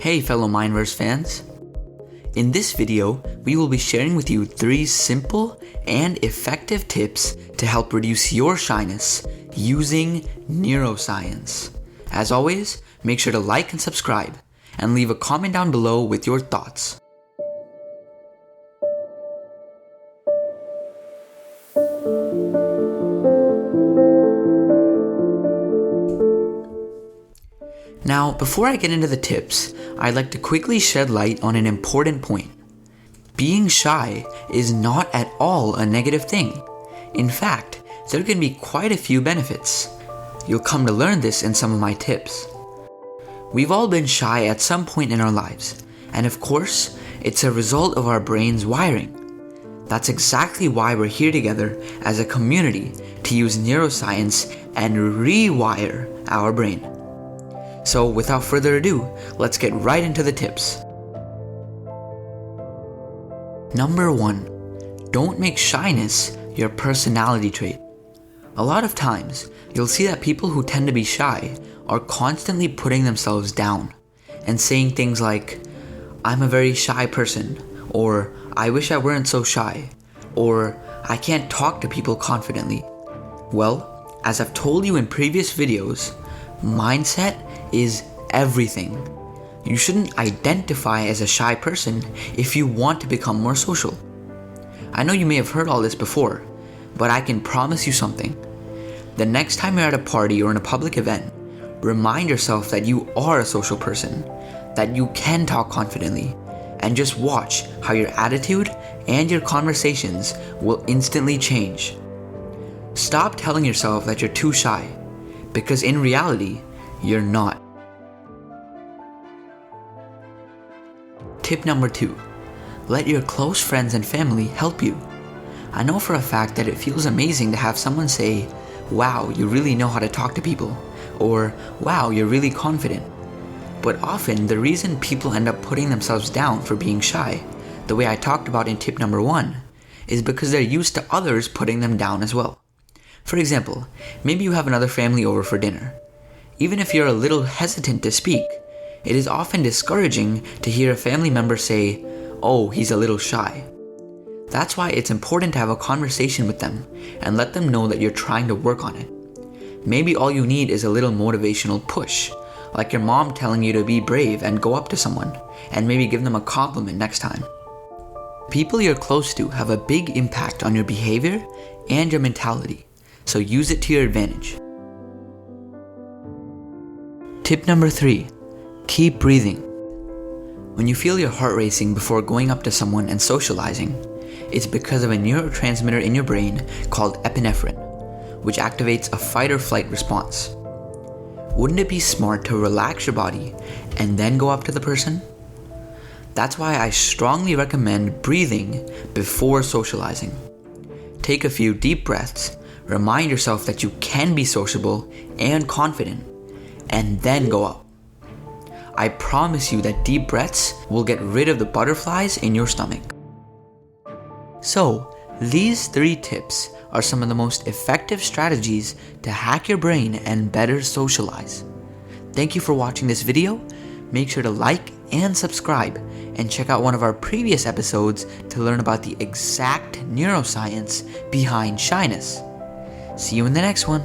Hey fellow Mindverse fans! In this video, we will be sharing with you 3 simple and effective tips to help reduce your shyness using neuroscience. As always, make sure to like and subscribe, and leave a comment down below with your thoughts. Now, before I get into the tips, I'd like to quickly shed light on an important point. Being shy is not at all a negative thing. In fact, there can be quite a few benefits. You'll come to learn this in some of my tips. We've all been shy at some point in our lives, and of course, it's a result of our brain's wiring. That's exactly why we're here together as a community to use neuroscience and rewire our brain. So without further ado, let's get right into the tips. Number 1, don't make shyness your personality trait. A lot of times, you'll see that people who tend to be shy are constantly putting themselves down and saying things like, "I'm a very shy person," or "I wish I weren't so shy," or "I can't talk to people confidently." Well, as I've told you in previous videos, mindset is everything. You shouldn't identify as a shy person if you want to become more social. I know you may have heard all this before, but I can promise you something. The next time you're at a party or in a public event, remind yourself that you are a social person, that you can talk confidently, and just watch how your attitude and your conversations will instantly change. Stop telling yourself that you're too shy, because in reality, you're not. Tip number 2, let your close friends and family help you. I know for a fact that it feels amazing to have someone say, "Wow, you really know how to talk to people," or "Wow, you're really confident." But often the reason people end up putting themselves down for being shy, the way I talked about in tip number 1, is because they're used to others putting them down as well. For example, maybe you have another family over for dinner. Even if you're a little hesitant to speak, it is often discouraging to hear a family member say, "Oh, he's a little shy." That's why it's important to have a conversation with them and let them know that you're trying to work on it. Maybe all you need is a little motivational push, like your mom telling you to be brave and go up to someone, and maybe give them a compliment next time. People you're close to have a big impact on your behavior and your mentality, so use it to your advantage. Tip number 3, keep breathing. When you feel your heart racing before going up to someone and socializing, it's because of a neurotransmitter in your brain called epinephrine, which activates a fight or flight response. Wouldn't it be smart to relax your body and then go up to the person? That's why I strongly recommend breathing before socializing. Take a few deep breaths, remind yourself that you can be sociable and confident, and then go up. I promise you that deep breaths will get rid of the butterflies in your stomach. So, these 3 tips are some of the most effective strategies to hack your brain and better socialize. Thank you for watching this video. Make sure to like and subscribe, and check out one of our previous episodes to learn about the exact neuroscience behind shyness. See you in the next one.